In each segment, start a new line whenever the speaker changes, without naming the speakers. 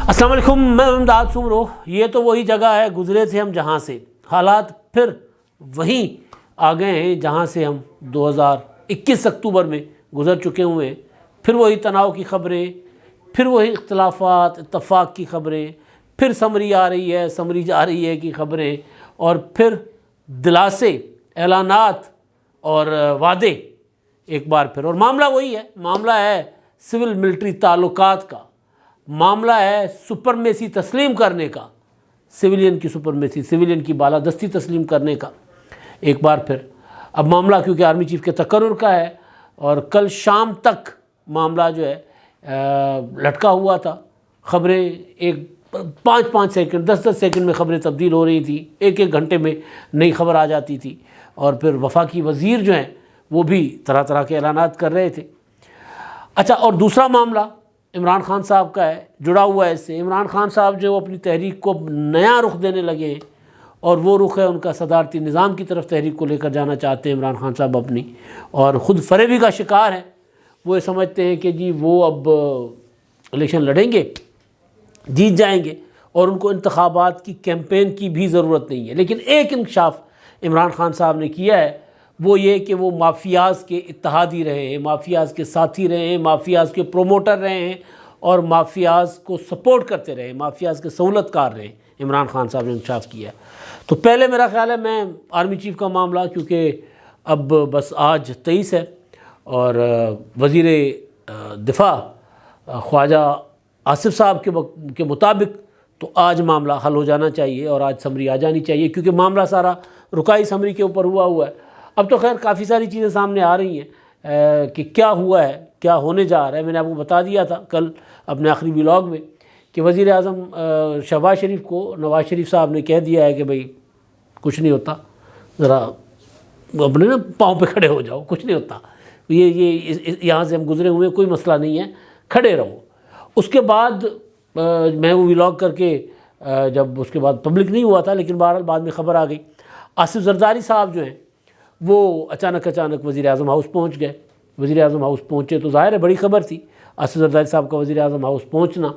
السلام علیکم، میں امداد سمرو۔ یہ تو وہی جگہ ہے، گزرے تھے ہم جہاں سے، حالات پھر وہیں آ گئے ہیں جہاں سے ہم 2021 اکتوبر میں گزر چکے ہوئے ہیں۔ پھر وہی تناؤ کی خبریں، پھر وہی اختلافات اتفاق کی خبریں، پھر سمری آ رہی ہے سمری جا رہی ہے کی خبریں، اور پھر دلاسے، اعلانات اور وعدے ایک بار پھر۔ اور معاملہ وہی ہے، معاملہ ہے سول ملٹری تعلقات کا، معاملہ ہے سپرمیسی تسلیم کرنے کا، سویلین کی سپرمیسی، سویلین کی بالادستی تسلیم کرنے کا ایک بار پھر۔ اب معاملہ کیونکہ آرمی چیف کے تقرر کا ہے، اور کل شام تک معاملہ جو ہے لٹکا ہوا تھا، خبریں ایک 5 سیکنڈ 10 سیکنڈ میں خبریں تبدیل ہو رہی تھی، ایک گھنٹے میں نئی خبر آ جاتی تھی، اور پھر وفاقی وزیر جو ہیں وہ بھی طرح طرح کے اعلانات کر رہے تھے۔ اچھا، اور دوسرا معاملہ عمران خان صاحب کا ہے، جڑا ہوا ہے اس سے۔ عمران خان صاحب جو اپنی تحریک کو نیا رخ دینے لگے ہیں، اور وہ رخ ہے ان کا صدارتی نظام کی طرف تحریک کو لے کر جانا چاہتے ہیں عمران خان صاحب اپنی، اور خود فریبی کا شکار ہیں۔ وہ یہ سمجھتے ہیں کہ جی وہ اب الیکشن لڑیں گے، جیت جائیں گے، اور ان کو انتخابات کی کیمپین کی بھی ضرورت نہیں ہے۔ لیکن ایک انکشاف عمران خان صاحب نے کیا ہے، وہ یہ کہ وہ مافیاز کے اتحادی رہے ہیں، مافیاز کے ساتھی رہے ہیں، مافیاز کے پروموٹر رہے ہیں، اور مافیاز کو سپورٹ کرتے رہے ہیں، مافیاز کے سہولت کار رہے ہیں۔ عمران خان صاحب نے انکشاف کیا ہے۔ تو پہلے میرا خیال ہے میں آرمی چیف کا معاملہ، کیونکہ اب بس آج 23 ہے، اور وزیر دفاع خواجہ آصف صاحب کے مطابق تو آج معاملہ حل ہو جانا چاہیے، اور آج سمری آ جانی چاہیے، کیونکہ معاملہ سارا رکائی سمری کے اوپر ہوا ہے۔ اب تو خیر کافی ساری چیزیں سامنے آ رہی ہیں کہ کیا ہوا ہے، کیا ہونے جا رہا ہے۔ میں نے آپ کو بتا دیا تھا کل اپنے آخری ولاگ میں کہ وزیر اعظم شہباز شریف کو نواز شریف صاحب نے کہہ دیا ہے کہ بھئی کچھ نہیں ہوتا، ذرا اپنے نا پاؤں پہ کھڑے ہو جاؤ، کچھ نہیں ہوتا، یہ یہاں سے ہم گزرے ہوئے، کوئی مسئلہ نہیں ہے، کھڑے رہو۔ اس کے بعد میں وہ ولاگ کر کے جب اس کے بعد پبلک نہیں ہوا تھا، لیکن بہرحال بعد میں خبر آ گئی، آصف زرداری صاحب جو ہیں وہ اچانک وزیر اعظم ہاؤس پہنچ گئے۔ وزیر اعظم ہاؤس پہنچے تو ظاہر ہے بڑی خبر تھی، آصف زرداری صاحب کا وزیر اعظم ہاؤس پہنچنا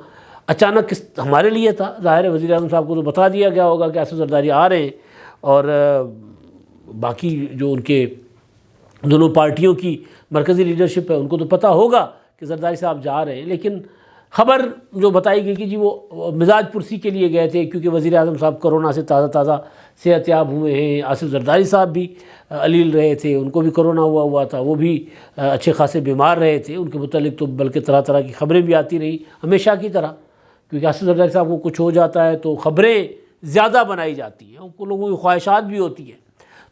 اچانک ہمارے لیے تھا۔ ظاہر ہے وزیر اعظم صاحب کو تو بتا دیا گیا ہوگا کہ آصف زرداری آ رہے ہیں، اور باقی جو ان کے دونوں پارٹیوں کی مرکزی لیڈرشپ ہے ان کو تو پتہ ہوگا کہ زرداری صاحب جا رہے ہیں۔ لیکن خبر جو بتائی گئی کہ جی وہ مزاج پرسی کے لیے گئے تھے، کیونکہ وزیر اعظم صاحب کرونا سے تازہ صحت یاب ہوئے ہیں۔ آصف زرداری صاحب بھی علیل رہے تھے، ان کو بھی کرونا ہوا تھا، وہ بھی اچھے خاصے بیمار رہے تھے۔ ان کے متعلق تو بلکہ طرح کی خبریں بھی آتی رہی ہمیشہ کی طرح، کیونکہ آصف زرداری صاحب کو کچھ ہو جاتا ہے تو خبریں زیادہ بنائی جاتی ہیں، ان کو لوگوں کی خواہشات بھی ہوتی ہیں۔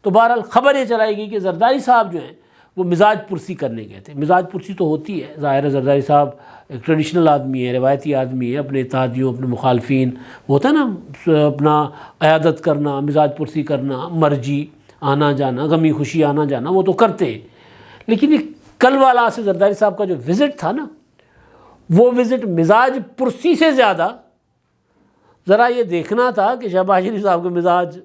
تو بہرحال خبر یہ چلائی گئی کہ زرداری صاحب جو ہیں وہ مزاج پرسی کرنے گئے تھے۔ مزاج پرسی تو ہوتی ہے، ظاہر ہے زرداری صاحب ایک ٹریڈیشنل آدمی ہے، روایتی آدمی ہے، اپنے اتحادیوں، اپنے مخالفین، ہوتا ہے نا اپنا عیادت کرنا، مزاج پرسی کرنا، مرجی آنا جانا، غمی خوشی آنا جانا، وہ تو کرتے ہیں۔ لیکن یہ کل والا آصف زرداری صاحب کا جو وزٹ تھا نا، وہ وزٹ مزاج پرسی سے زیادہ ذرا یہ دیکھنا تھا کہ شہباز شریف صاحب کے مزاج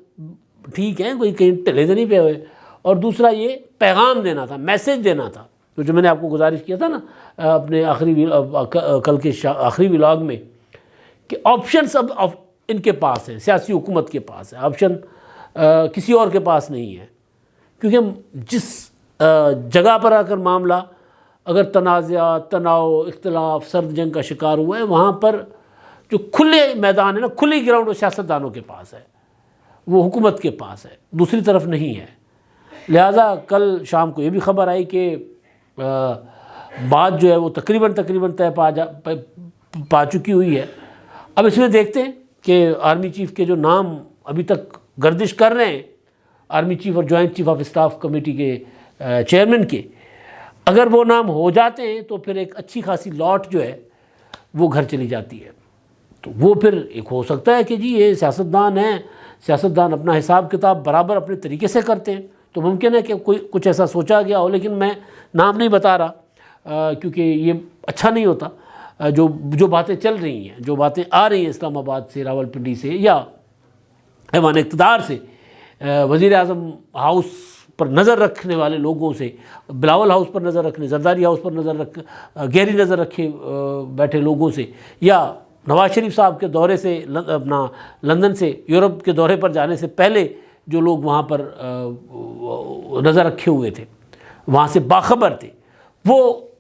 ٹھیک ہیں، کوئی کہیں ٹھلے تو نہیں پہ ہوئے، اور دوسرا یہ پیغام دینا تھا، میسج دینا تھا۔ تو جو میں نے آپ کو گزارش کیا تھا نا اپنے کل کے آخری ولاگ میں، کہ آپشنس اب ان کے پاس ہیں، سیاسی حکومت کے پاس ہے، آپشن کسی اور کے پاس نہیں ہے، کیونکہ جس جگہ پر آ کر معاملہ اگر تنازعات، تناؤ، اختلاف، سرد جنگ کا شکار ہوا ہے، وہاں پر جو کھلے میدان ہے نا، کھلی گراؤنڈ، وہ سیاستدانوں کے پاس ہے، وہ حکومت کے پاس ہے، دوسری طرف نہیں ہے۔ لہٰذا کل شام کو یہ بھی خبر آئی کہ بات جو ہے وہ تقریباً طے پا چکی ہوئی ہے۔ اب اس میں دیکھتے ہیں کہ آرمی چیف کے جو نام ابھی تک گردش کر رہے ہیں، آرمی چیف اور joint chief of staff committee کے چیئرمین کے، اگر وہ نام ہو جاتے ہیں تو پھر ایک اچھی خاصی لاٹ جو ہے وہ گھر چلی جاتی ہے۔ تو وہ پھر ایک ہو سکتا ہے کہ جی یہ سیاستدان ہیں، سیاستدان اپنا حساب کتاب برابر اپنے طریقے سے کرتے ہیں، تو ممکن ہے کہ کوئی کچھ ایسا سوچا گیا ہو، لیکن میں نام نہیں بتا رہا کیونکہ یہ اچھا نہیں ہوتا۔ جو باتیں چل رہی ہیں، جو باتیں آ رہی ہیں اسلام آباد سے، راولپنڈی سے، یا ایوان اقتدار سے، وزیر اعظم ہاؤس پر نظر رکھنے والے لوگوں سے، بلاول ہاؤس پر نظر رکھنے، زرداری ہاؤس پر گہری نظر رکھے بیٹھے لوگوں سے، یا نواز شریف صاحب کے دورے سے اپنا لندن سے یورپ کے دورے پر جانے سے پہلے جو لوگ وہاں پر نظر رکھے ہوئے تھے، وہاں سے باخبر تھے، وہ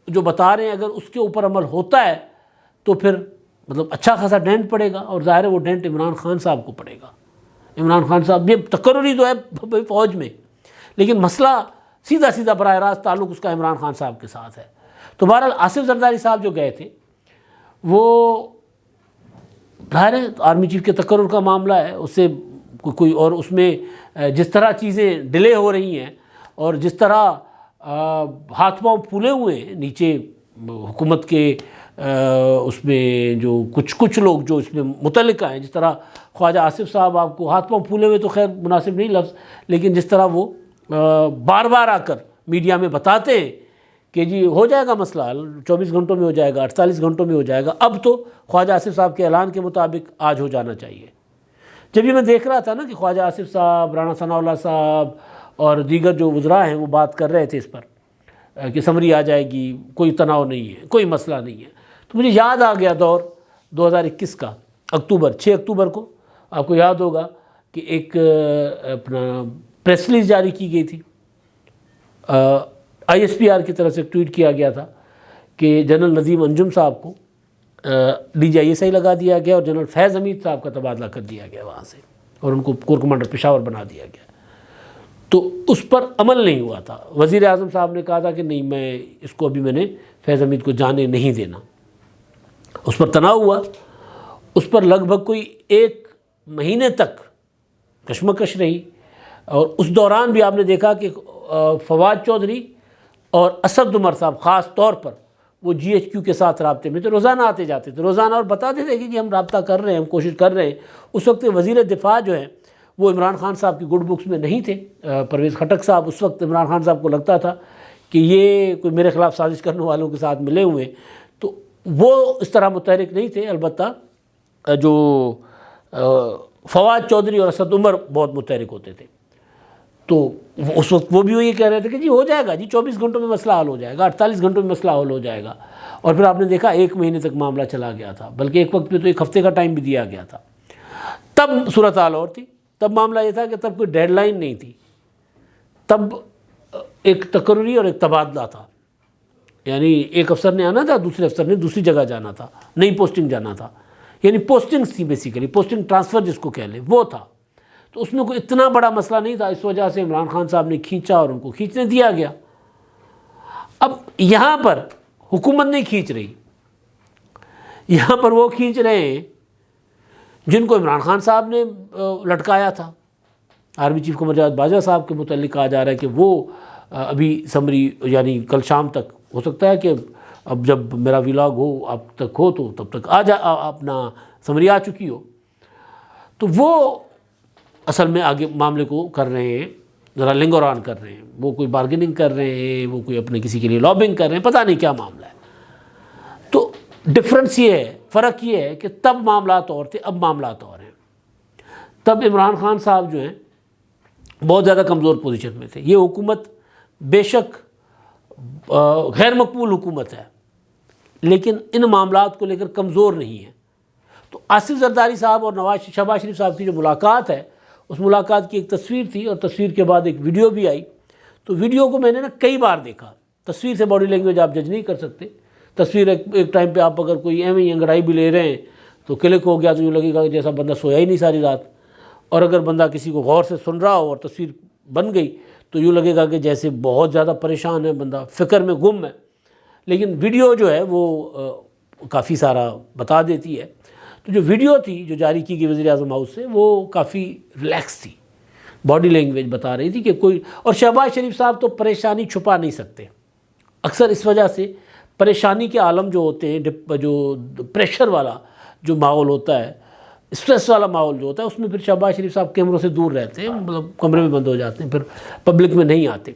جو بتا رہے ہیں اگر اس کے اوپر عمل ہوتا ہے تو پھر مطلب اچھا خاصا ڈینٹ پڑے گا، اور ظاہر ہے وہ ڈینٹ عمران خان صاحب کو پڑے گا۔ عمران خان صاحب یہ تقرری تو ہے فوج میں، لیکن مسئلہ سیدھا سیدھا براہ راست تعلق اس کا عمران خان صاحب کے ساتھ ہے۔ تو بہرحال آصف زرداری صاحب جو گئے تھے وہ ظاہر ہے آرمی چیف کے تقرر کا معاملہ ہے، اس سے کوئی، اور اس میں جس طرح چیزیں ڈیلے ہو رہی ہیں اور جس طرح ہاتھ پاؤں پھولے ہوئے ہیں نیچے حکومت کے اس میں جو کچھ لوگ جو اس میں متعلقہ ہیں، جس طرح خواجہ آصف صاحب آپ کو ہاتھ پاؤں پھولے ہوئے تو خیر مناسب نہیں لفظ، لیکن جس طرح وہ بار بار آ کر میڈیا میں بتاتے ہیں کہ جی ہو جائے گا مسئلہ، 24 گھنٹوں میں ہو جائے گا، 48 گھنٹوں میں ہو جائے گا، اب تو خواجہ آصف صاحب کے اعلان کے مطابق آج ہو جانا چاہیے۔ جب یہ میں دیکھ رہا تھا نا کہ خواجہ آصف صاحب، رانا ثناء اللہ صاحب اور دیگر جو وزراء ہیں وہ بات کر رہے تھے اس پر کہ سمری آ جائے گی، کوئی تناؤ نہیں ہے، کوئی مسئلہ نہیں ہے، تو مجھے یاد آ گیا دور 2021 کا 6 اکتوبر کو آپ کو یاد ہوگا کہ ایک اپنا پریس ریلیز جاری کی گئی تھی، ISPR کی طرف سے ٹویٹ کیا گیا تھا کہ جنرل نظیم انجم صاحب کو DGI لگا دیا گیا اور جنرل فیض حمید صاحب کا تبادلہ کر دیا گیا وہاں سے، اور ان کو کور کمانڈر پشاور بنا دیا گیا۔ تو اس پر عمل نہیں ہوا تھا۔ وزیر اعظم صاحب نے کہا تھا کہ نہیں، میں اس کو ابھی میں نے فیض حمید کو جانے نہیں دینا۔ اس پر تناؤ ہوا، اس پر لگ بھگ کوئی 1 مہینے تک کشمکش رہی، اور اس دوران بھی آپ نے دیکھا کہ فواد چودھری اور اسد عمر صاحب خاص طور پر وہ GHQ کے ساتھ رابطے میں تھے، روزانہ آتے جاتے تھے روزانہ، اور بتاتے تھے کہ جی ہم رابطہ کر رہے ہیں، ہم کوشش کر رہے ہیں۔ اس وقت وزیر دفاع جو ہیں وہ عمران خان صاحب کی گڈ بکس میں نہیں تھے، پرویز خٹک صاحب، اس وقت عمران خان صاحب کو لگتا تھا کہ یہ کوئی میرے خلاف سازش کرنے والوں کے ساتھ ملے ہوئے، تو وہ اس طرح متحرک نہیں تھے۔ البتہ جو فواد چودھری اور اسد عمر بہت متحرک ہوتے تھے، تو اس وقت وہ بھی یہ کہہ رہے تھے کہ جی ہو جائے گا، جی 24 گھنٹوں میں مسئلہ حل ہو جائے گا، 48 گھنٹوں میں مسئلہ حل ہو جائے گا، اور پھر آپ نے دیکھا 1 مہینے تک معاملہ چلا گیا تھا، بلکہ ایک وقت پہ تو 1 ہفتے کا ٹائم بھی دیا گیا تھا۔ تب صورتحال اور تھی، تب معاملہ یہ تھا کہ تب کوئی ڈیڈ لائن نہیں تھی، تب ایک تقرری اور ایک تبادلہ تھا، یعنی ایک افسر نے آنا تھا، دوسرے افسر نے دوسری جگہ جانا تھا، نئی پوسٹنگ جانا تھا، یعنی پوسٹنگز تھی بیسیکلی، پوسٹنگ ٹرانسفر جس کو کہہ لیں وہ تھا۔ تو اس میں کوئی اتنا بڑا مسئلہ نہیں تھا، اس وجہ سے عمران خان صاحب نے کھینچا اور ان کو کھینچنے دیا گیا۔ اب یہاں پر حکومت نہیں کھینچ رہی، یہاں پر وہ کھینچ رہے ہیں جن کو عمران خان صاحب نے لٹکایا تھا۔ آرمی چیف قمر جاوید باجوہ صاحب کے متعلق کہا جا رہا ہے کہ وہ ابھی سمری یعنی کل شام تک، ہو سکتا ہے کہ اب جب میرا ولاگ ہو آپ تک ہو تو تب تک اپنا سمری آ چکی ہو، تو وہ اصل میں آگے معاملے کو کر رہے ہیں، ذرا لنگر آن کر رہے ہیں، وہ کوئی بارگیننگ کر رہے ہیں، وہ کوئی اپنے کسی کے لیے لابنگ کر رہے ہیں، پتہ نہیں کیا معاملہ ہے۔ تو ڈفرنس یہ ہے، فرق یہ ہے کہ تب معاملات اور تھے، اب معاملات اور ہیں۔ تب عمران خان صاحب جو ہیں بہت زیادہ کمزور پوزیشن میں تھے۔ یہ حکومت بے شک غیر مقبول حکومت ہے، لیکن ان معاملات کو لے کر کمزور نہیں ہے۔ تو آصف زرداری صاحب اور شہباز شریف صاحب کی جو ملاقات ہے، اس ملاقات کی ایک تصویر تھی، اور تصویر کے بعد ایک ویڈیو بھی آئی۔ تو ویڈیو کو میں نے کئی بار دیکھا، تصویر سے باڈی لینگویج آپ جج نہیں کر سکتے۔ تصویر ایک ٹائم پہ آپ اگر کوئی ایویں ہی انگڑائی بھی لے رہے ہیں تو کلک ہو گیا تو یوں لگے گا کہ جیسا بندہ سویا ہی نہیں ساری رات، اور اگر بندہ کسی کو غور سے سن رہا ہو اور تصویر بن گئی تو یوں لگے گا کہ جیسے بہت زیادہ پریشان ہے بندہ، فکر میں گم ہے۔ لیکن ویڈیو جو ہے وہ کافی سارا بتا دیتی ہے۔ تو جو ویڈیو تھی جو جاری کی گئی وزیر اعظم ہاؤس سے، وہ کافی ریلیکس تھی، باڈی لینگویج بتا رہی تھی کہ کوئی، اور شہباز شریف صاحب تو پریشانی چھپا نہیں سکتے، اکثر اس وجہ سے پریشانی کے عالم جو ہوتے ہیں، جو پریشر والا جو ماحول ہوتا ہے، اسٹریس والا ماحول جو ہوتا ہے، اس میں پھر شہباز شریف صاحب کیمروں سے دور رہتے ہیں، مطلب کمرے میں بند ہو جاتے ہیں، پھر پبلک میں نہیں آتے۔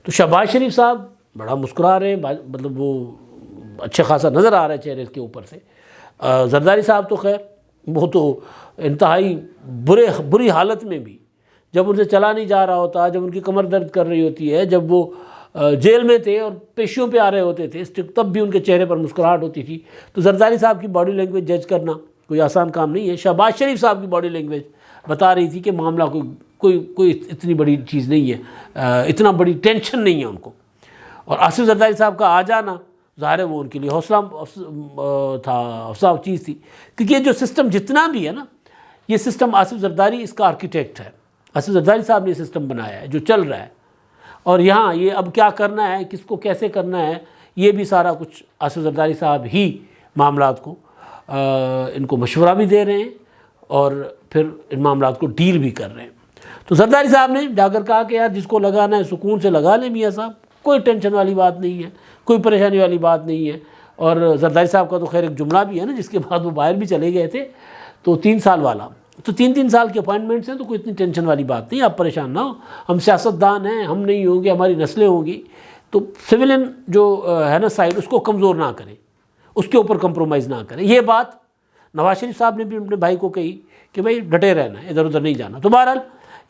تو شہباز شریف صاحب بڑا مسکرا رہے ہیں، مطلب وہ اچھا خاصا نظر آ رہا ہے چہرے کے اوپر سے۔ زرداری صاحب تو خیر وہ تو انتہائی بری حالت میں بھی، جب ان سے چلا نہیں جا رہا ہوتا، جب ان کی کمر درد کر رہی ہوتی ہے، جب وہ جیل میں تھے اور پیشیوں پہ آ رہے ہوتے تھے تب بھی ان کے چہرے پر مسکراہٹ ہوتی تھی. تو زرداری صاحب کی باڈی لینگویج جج کرنا کوئی آسان کام نہیں ہے. شہباز شریف صاحب کی باڈی لینگویج بتا رہی تھی کہ معاملہ کوئی اتنی بڑی چیز نہیں ہے, اتنا بڑی ٹینشن نہیں ہے ان کو. اور آصف زرداری صاحب کا آ جانا ظاہر ہے وہ ان کے لیے حوصلہ تھا, حوصلہ چیز تھی, کیونکہ یہ جو سسٹم جتنا بھی ہے نا, یہ سسٹم آصف زرداری اس کا آرکیٹیکٹ ہے. آصف زرداری صاحب نے یہ سسٹم بنایا ہے جو چل رہا ہے, اور یہاں یہ اب کیا کرنا ہے, کس کو کیسے کرنا ہے, یہ بھی سارا کچھ آصف زرداری صاحب ہی معاملات کو ان کو مشورہ بھی دے رہے ہیں اور پھر ان معاملات کو ڈیل بھی کر رہے ہیں. تو زرداری صاحب نے جا کر کہا کہ یار جس کو لگانا ہے سکون سے لگا لیں میاں صاحب, کوئی ٹینشن والی بات نہیں ہے, کوئی پریشانی والی بات نہیں ہے. اور زرداری صاحب کا تو خیر ایک جملہ بھی ہے نا, جس کے بعد وہ باہر بھی چلے گئے تھے, تو 3 سال والا, تو 3 سال کے اپوائنٹمنٹس ہیں, تو کوئی اتنی ٹینشن والی بات نہیں, آپ پریشان نہ ہو. ہم سیاستدان ہیں, ہم نہیں ہوں گے, ہماری نسلیں ہوں گی. تو سویلین جو ہے نا سائڈ, اس کو کمزور نہ کریں, اس کے اوپر کمپرومائز نہ کریں. یہ بات نواز شریف صاحب نے بھی اپنے بھائی کو کہی کہ بھائی ڈٹے رہنا ہے, ادھر ادھر نہیں جانا. تو بہرحال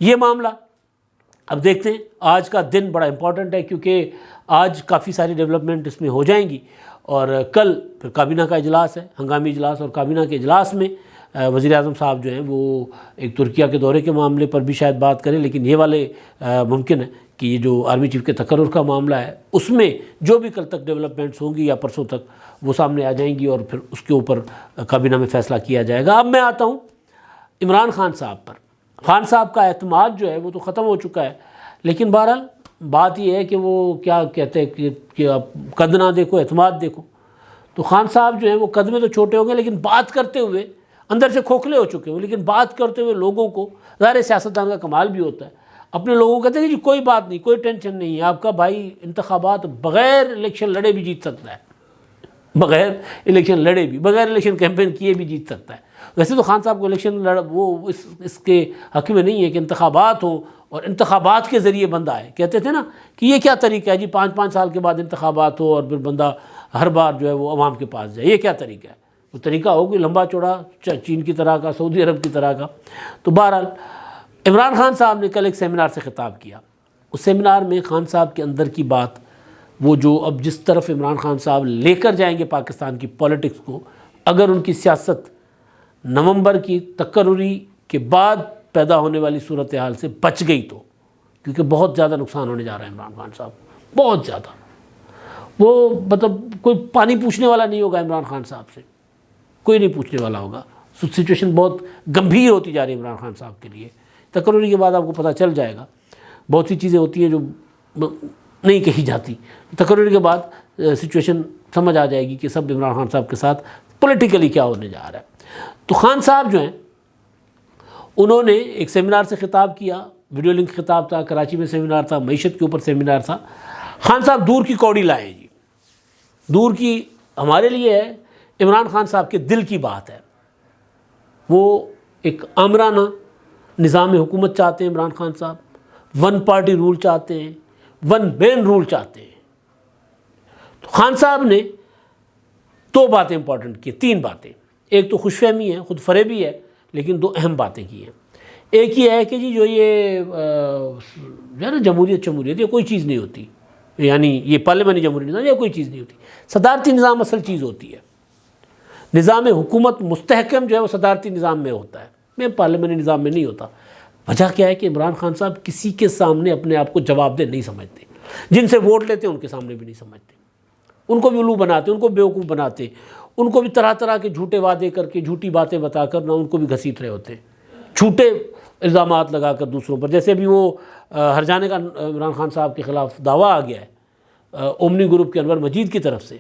یہ معاملہ اب دیکھتے ہیں. آج کا دن بڑا امپورٹنٹ ہے کیونکہ آج کافی ساری ڈیولپمنٹ اس میں ہو جائیں گی, اور کل پھر کابینہ کا اجلاس ہے, ہنگامی اجلاس, اور کابینہ کے اجلاس میں وزیر اعظم صاحب جو ہیں وہ ایک ترکیہ کے دورے کے معاملے پر بھی شاید بات کریں, لیکن یہ والے ممکن ہے کہ یہ جو آرمی چیف کے تقرر کا معاملہ ہے اس میں جو بھی کل تک ڈیولپمنٹس ہوں گی یا پرسوں تک وہ سامنے آ جائیں گی, اور پھر اس کے اوپر کابینہ میں فیصلہ کیا جائے گا. اب میں آتا ہوں عمران خان صاحب پر. خان صاحب کا اعتماد جو ہے وہ تو ختم ہو چکا ہے, لیکن بہرحال بات یہ ہے کہ وہ کیا کہتے ہیں کہ آپ قد نہ دیکھو اعتماد دیکھو. تو خان صاحب جو ہیں وہ قد میں تو چھوٹے ہوں گے, لیکن بات کرتے ہوئے اندر سے کھوکھلے ہو چکے ہوں, لیکن بات کرتے ہوئے لوگوں کو, ظاہر سیاستدان کا کمال بھی ہوتا ہے, اپنے لوگوں کو کہتے ہیں کہ جی کوئی بات نہیں, کوئی ٹینشن نہیں ہے, آپ کا بھائی انتخابات بغیر الیکشن لڑے بھی جیت سکتا ہے, بغیر الیکشن لڑے بھی, بغیر الیکشن کیمپین کیے بھی جیت سکتا ہے. ویسے تو خان صاحب کو الیکشن وہ اس کے حق میں نہیں ہے کہ انتخابات ہوں اور انتخابات کے ذریعے بندہ آئے. کہتے تھے نا کہ یہ کیا طریقہ ہے جی, 5 سال کے بعد انتخابات ہو اور پھر بندہ ہر بار جو ہے وہ عوام کے پاس جائے, یہ کیا طریقہ ہے؟ وہ طریقہ ہو کوئی لمبا چوڑا, چین کی طرح کا, سعودی عرب کی طرح کا. تو بہرحال عمران خان صاحب نے کل ایک سیمینار سے خطاب کیا. اس سیمینار میں خان صاحب کے اندر کی بات, وہ جو اب جس طرف عمران خان صاحب لے کر جائیں گے پاکستان کی پولیٹکس کو, اگر ان کی سیاست نومبر کی تقرری کے بعد پیدا ہونے والی صورتحال سے بچ گئی تو, کیونکہ بہت زیادہ نقصان ہونے جا رہا ہے عمران خان صاحب, بہت زیادہ. وہ مطلب کوئی پانی پوچھنے والا نہیں ہوگا عمران خان صاحب سے, کوئی نہیں پوچھنے والا ہوگا. سچویشن بہت گمبھیر ہوتی جا رہی ہے عمران خان صاحب کے لیے. تقرری کے بعد آپ کو پتہ چل جائے گا, بہت سی چیزیں ہوتی ہیں جو نہیں کہی جاتی. تقرری کے بعد سچویشن سمجھ آ جائے گی کہ سب عمران خان صاحب کے ساتھ پولیٹیکلی کیا ہونے جا رہا ہے. تو خان صاحب جو ہیں انہوں نے ایک سیمینار سے خطاب کیا, ویڈیو لنک خطاب تھا, کراچی میں سیمینار تھا, معیشت کے اوپر سیمینار تھا. خان صاحب دور کی کوڑی لائے جی, دور کی ہمارے لیے ہے, عمران خان صاحب کے دل کی بات ہے. وہ ایک آمرانہ نظام حکومت چاہتے ہیں عمران خان صاحب, 1 پارٹی رول چاہتے ہیں, 1 مین رول چاہتے ہیں. تو خان صاحب نے 2 باتیں امپورٹنٹ کی, 3 باتیں. ایک تو خوش فہمی ہے, خود فریبی ہے, لیکن 2 اہم باتیں کی ہیں. ایک یہ ہے کہ جی جو یہ جو ہے نا جمہوریت یہ کوئی چیز نہیں ہوتی, یعنی یہ پارلیمانی جمہوری نظام یہ کوئی چیز نہیں ہوتی. صدارتی نظام اصل چیز ہوتی ہے. نظام حکومت مستحکم جو ہے وہ صدارتی نظام میں ہوتا ہے, میں پارلیمانی نظام میں نہیں ہوتا. وجہ کیا ہے کہ عمران خان صاحب کسی کے سامنے اپنے آپ کو جواب دہ نہیں سمجھتے. جن سے ووٹ لیتے ہیں ان کے سامنے بھی نہیں سمجھتے, ان کو بھی الو بناتے, ان کو بیوقوف بناتے, ان کو بھی طرح طرح کے جھوٹے وعدے کر کے, جھوٹی باتیں بتا کر نہ ان کو بھی گھسیٹ رہے ہوتے ہیں, جھوٹے الزامات لگا کر دوسروں پر. جیسے ابھی وہ ہرجانے کا عمران خان صاحب کے خلاف دعویٰ آ گیا ہے اومنی گروپ کے انور مجید کی طرف سے.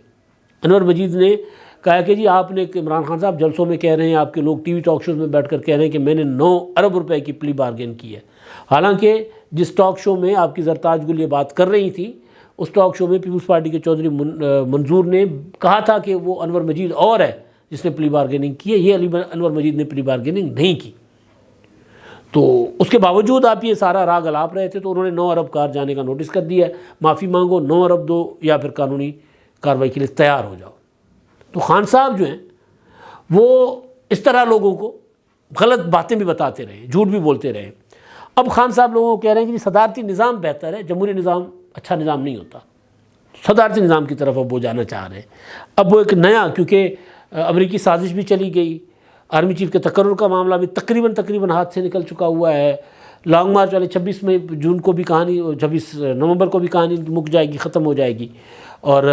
انور مجید نے کہا کہ جی آپ نے عمران خان صاحب جلسوں میں کہہ رہے ہیں, آپ کے لوگ ٹی وی ٹاک شوز میں بیٹھ کر کہہ رہے ہیں کہ میں نے 9 ارب روپے کی پلی بارگین کی ہے. حالانکہ جس ٹاک شو میں آپ کی زرتاج گل یہ بات کر رہی تھی, اس ٹاک شو میں پیپلز پارٹی کے چودھری منظور نے کہا تھا کہ وہ انور مجید اور ہے جس نے پلی بارگیننگ کی ہے, یہ انور مجید نے پلی بارگیننگ نہیں کی. تو اس کے باوجود آپ یہ سارا راگ الاپ رہے تھے, تو انہوں نے 9 ارب کار جانے کا نوٹس کر دیا ہے, معافی مانگو, 9 ارب دو, یا پھر قانونی کارروائی کے لیے تیار ہو جاؤ. تو خان صاحب جو ہیں وہ اس طرح لوگوں کو غلط باتیں بھی بتاتے رہے, جھوٹ بھی بولتے رہے. اب خان صاحب لوگوں کو کہہ رہے ہیں کہ صدارتی نظام بہتر ہے, جمہوری نظام اچھا نظام نہیں ہوتا. صدارتی نظام کی طرف اب وہ جانا چاہ رہے ہیں. اب وہ ایک نیا، کیونکہ امریکی سازش بھی چلی گئی، آرمی چیف کے تقرر کا معاملہ بھی تقریباً ہاتھ سے نکل چکا ہوا ہے. لانگ مارچ والے 26 جون کو بھی کہانی، 26 نومبر کو بھی کہانی مک جائے گی، ختم ہو جائے گی. اور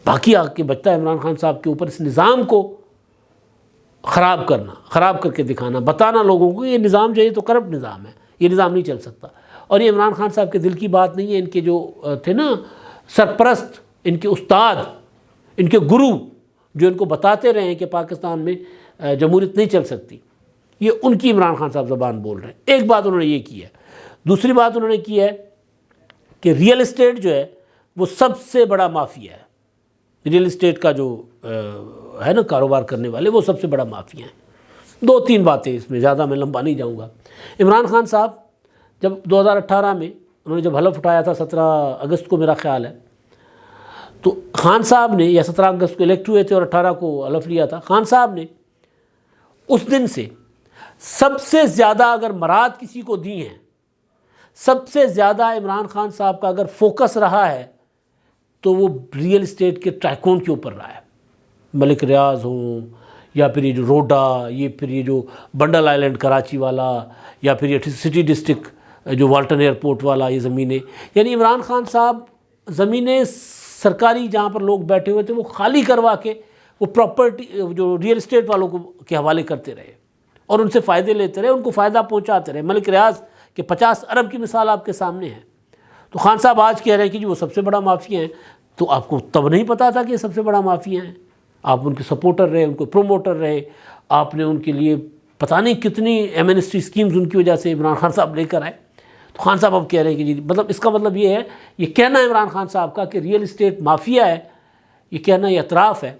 باقی آ کے بچتا ہے عمران خان صاحب کے اوپر اس نظام کو خراب کرنا، خراب کر کے دکھانا، بتانا لوگوں کو یہ نظام جو ہے تو کرپٹ نظام ہے، یہ نظام نہیں چل سکتا. اور یہ عمران خان صاحب کے دل کی بات نہیں ہے. ان کے جو تھے نا سرپرست، ان کے استاد، ان کے گرو، جو ان کو بتاتے رہے ہیں کہ پاکستان میں جمہوریت نہیں چل سکتی، یہ ان کی عمران خان صاحب زبان بول رہے ہیں. ایک بات انہوں نے یہ کی ہے. دوسری بات انہوں نے کی ہے کہ ریئل اسٹیٹ جو ہے وہ سب سے بڑا مافیا ہے. ریئل اسٹیٹ کا جو ہے نا کاروبار کرنے والے، وہ سب سے بڑا مافیا ہیں. 2-3 باتیں اس میں، زیادہ میں لمبا نہیں جاؤں گا. عمران خان صاحب جب 2018 میں انہوں نے جب حلف اٹھایا تھا، 17 اگست کو میرا خیال ہے، تو خان صاحب نے، یا 17 اگست کو الیکٹ ہوئے تھے اور 18 کو حلف لیا تھا، خان صاحب نے اس دن سے سب سے زیادہ اگر مراد کسی کو دی ہیں، سب سے زیادہ عمران خان صاحب کا اگر فوکس رہا ہے تو وہ ریئل اسٹیٹ کے ٹائکون کے اوپر رہا ہے. ملک ریاض ہوں، یا پھر یہ جو روڈا، یہ پھر یہ جو بنڈل آئلینڈ کراچی والا، یا پھر یہ سٹی ڈسٹرکٹ جو والٹن ایئرپورٹ والا، یہ زمینیں، یعنی عمران خان صاحب زمینیں سرکاری جہاں پر لوگ بیٹھے ہوئے تھے وہ خالی کروا کے وہ پراپرٹی جو ریئل اسٹیٹ والوں کو کے حوالے کرتے رہے اور ان سے فائدے لیتے رہے، ان کو فائدہ پہنچاتے رہے. ملک ریاض کے 50 ارب کی مثال آپ کے سامنے ہے. تو خان صاحب آج کہہ رہے ہیں کہ جی وہ سب سے بڑا مافیا ہیں. تو آپ کو تب نہیں پتا تھا کہ یہ سب سے بڑا مافیا ہیں؟ آپ ان کے سپورٹر رہے، ان کو پروموٹر رہے، آپ نے ان کے لیے پتہ نہیں کتنی ایمنسٹی اسکیمز ان کی وجہ سے عمران خان صاحب لے کر آئے. تو خان صاحب اب کہہ رہے ہیں کہ جی مطلب اس کا مطلب یہ ہے، یہ کہنا عمران خان صاحب کا کہ ریئل اسٹیٹ مافیا ہے، یہ کہنا یہ اعتراف ہے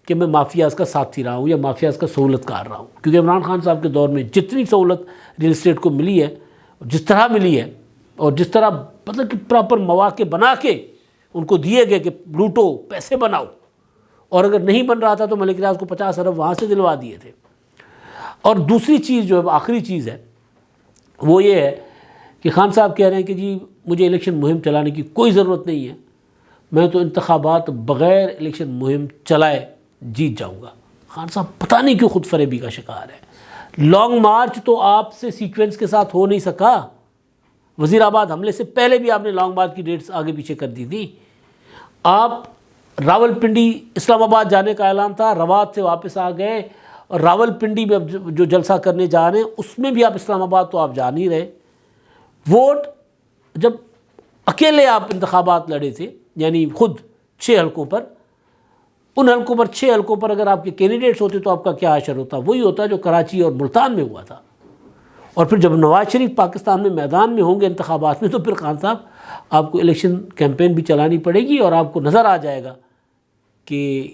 کہ میں مافیاز کا ساتھی رہا ہوں یا مافیاز کا سہولت کار رہا ہوں. کیونکہ عمران خان صاحب کے دور میں جتنی سہولت ریئل اسٹیٹ کو ملی ہے، جس طرح ملی ہے، اور جس طرح مطلب کہ پراپر مواقع بنا کے ان کو دیے گئے کہ لوٹو، پیسے بناؤ، اور اگر نہیں بن رہا تھا تو ملک ریاض کو 50 ارب وہاں سے دلوا دیے تھے. اور دوسری چیز جو ہے آخری چیز ہے وہ یہ ہے کہ خان صاحب کہہ رہے ہیں کہ جی مجھے الیکشن مہم چلانے کی کوئی ضرورت نہیں ہے، میں تو انتخابات بغیر الیکشن مہم چلائے جیت جاؤں گا. خان صاحب پتہ نہیں کیوں خود فریبی کا شکار ہے. لانگ مارچ تو آپ سے سیکوینس کے ساتھ ہو نہیں سکا. وزیر آباد حملے سے پہلے بھی آپ نے لانگ مارچ کی ڈیٹس آگے پیچھے کر دی تھی. آپ راول پنڈی اسلام آباد جانے کا اعلان تھا، روات سے واپس آ گئے، اور راول پنڈی میں جو جلسہ کرنے جا رہے ہیں اس میں بھی آپ اسلام آباد تو آپ جا نہیں رہے. ووٹ جب اکیلے آپ انتخابات لڑے تھے، یعنی خود 6 حلقوں پر، ان حلقوں پر 6 حلقوں پر اگر آپ کے کینڈیڈیٹس ہوتے تو آپ کا کیا حشر ہوتا؟ وہی ہوتا جو کراچی اور ملتان میں ہوا تھا. اور پھر جب نواز شریف پاکستان میں میدان میں ہوں گے انتخابات میں، تو پھر خان صاحب آپ کو الیکشن کیمپین بھی چلانی پڑے گی، اور آپ کو نظر آ جائے گا کہ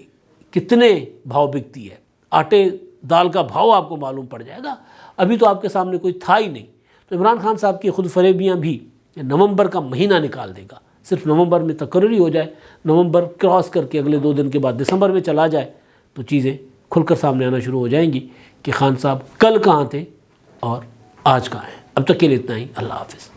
کتنے بھاؤ بکتی ہے. آٹے دال کا بھاؤ آپ کو معلوم پڑ جائے گا. ابھی تو آپ کے سامنے کوئی تھا ہی نہیں. تو عمران خان صاحب کی خود فریبیاں بھی نومبر کا مہینہ نکال دے گا. صرف نومبر میں تقرری ہو جائے، نومبر کراس کر کے اگلے 2 دن کے بعد دسمبر میں چلا جائے، تو چیزیں کھل کر سامنے آنا شروع ہو جائیں گی کہ خان صاحب کل کہاں تھے اور آج کہاں ہیں. اب تک کے لیے اتنا ہی. اللہ حافظ.